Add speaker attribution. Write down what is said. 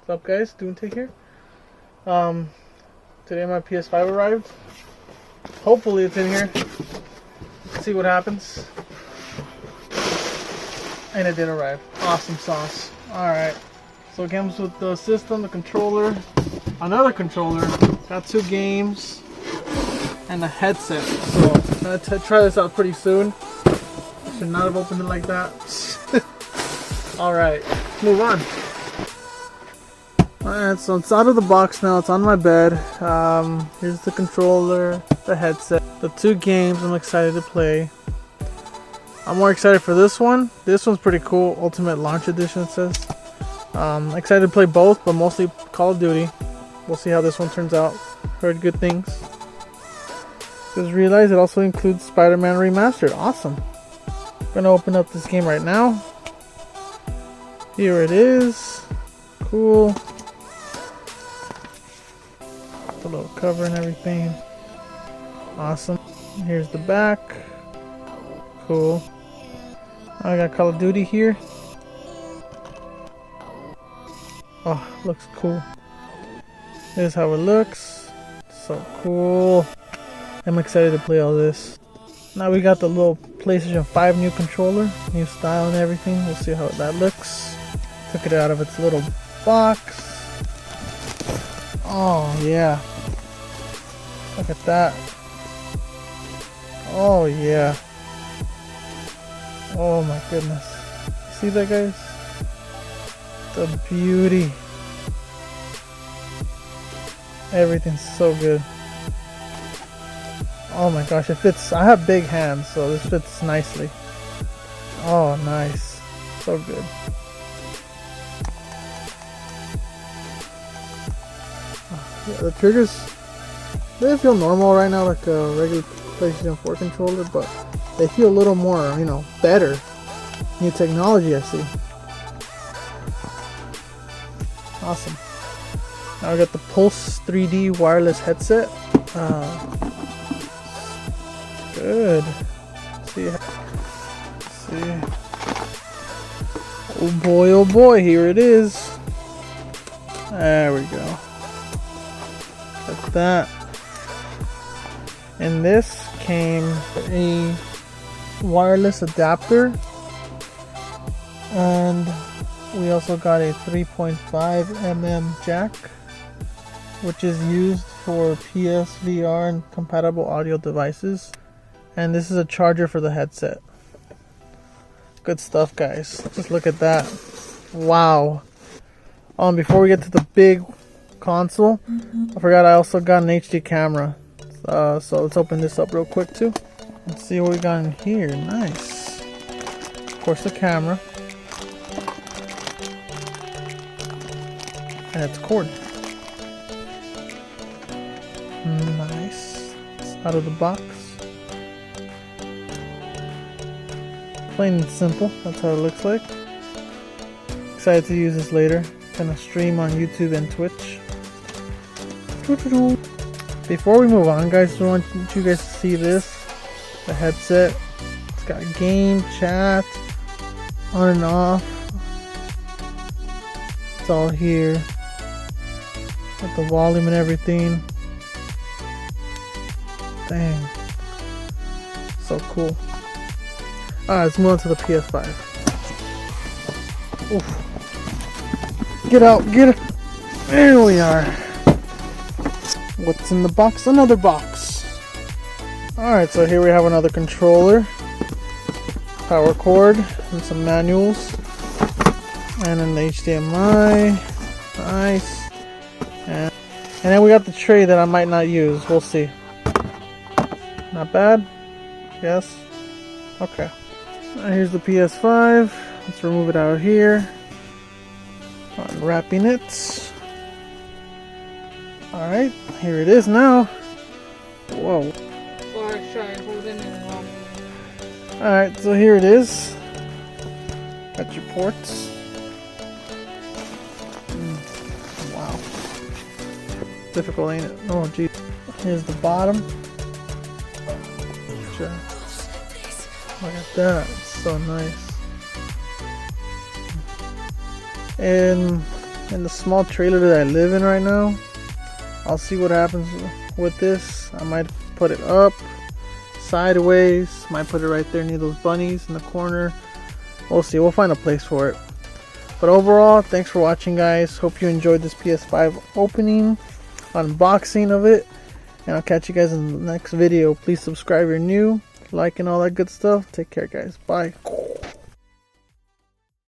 Speaker 1: What's up, guys? Take here. Today my PS5 arrived. Hopefully it's in here. Let's see what happens. And it did arrive. Awesome sauce. Alright. So it comes with the system, the controller, another controller, got 2 games, and a headset. So I'm going to try this out pretty soon. Should not have opened it like that. Alright, move on. Alright, so it's out of the box now. It's on my bed. Here's the controller, the headset, the 2 games I'm excited to play. I'm more excited for this one. This one's pretty cool. Ultimate Launch Edition, it says. Excited to play both, but mostly Call of Duty. We'll see how this one turns out. Heard good things. Just realized it also includes Spider-Man Remastered. Awesome. Gonna open up this game right now. Here it is. Cool. The little cover and everything. Awesome. Here's the back. Cool. I got Call of Duty here. Oh, looks cool. This is how it looks. So cool. I'm excited to play all this. Now we got the little PlayStation 5 new controller, new style and everything. We'll see how that looks. Took it out of its little box. Oh yeah. Look at that. Oh yeah. Oh my goodness. See that, guys? The beauty. Everything's so good. Oh my gosh, it fits. I have big hands, so this fits nicely. Oh, nice. So good. Yeah, the triggers, they feel normal right now, like a regular PlayStation 4 controller, but they feel a little more, better. New technology, I see. Awesome. Now I got the Pulse 3D wireless headset. Good. Let's see. Oh boy, here it is. There we go. Got that. And this came a wireless adapter, and we also got a 3.5mm jack, which is used for PSVR and compatible audio devices. And this is a charger for the headset. Good stuff, guys. Just look at that. Wow. Before we get to the big console, I forgot I also got an HD camera. So let's open this up real quick too. Let's see what we got in here. Nice. Of course, the camera. And it's cord. Nice. It's out of the box. Plain and simple. That's how it looks like. Excited to use this later. Gonna stream on YouTube and Twitch. Before we move on, guys, I want you guys to see this. The headset. It's got game, chat, on and off. It's all here. Got the volume and everything. Dang. So cool. Alright, let's move on to the PS5. Oof. Get out, get it. There we are. What's in the box? Another box. Alright, so here we have another controller, power cord, and some manuals, and an HDMI. Nice. And then we got the tray that I might not use. We'll see. Not bad? Yes? Okay. Here's the PS5. Let's remove it out of here. Unwrapping it. Alright, here it is now. Whoa. Alright, so here it is. Got your ports. Wow. Difficult, ain't it? Oh, geez. Here's the bottom. Sure. Look at that. So nice. And in the small trailer that I live in right now. I'll see what happens with this. I might put it up, sideways, might put it right there near those bunnies in the corner. We'll see, we'll find a place for it. But overall, thanks for watching, guys. Hope you enjoyed this PS5 opening, unboxing of it, and I'll catch you guys in the next video. Please subscribe if you're new, like and all that good stuff. Take care, guys. Bye.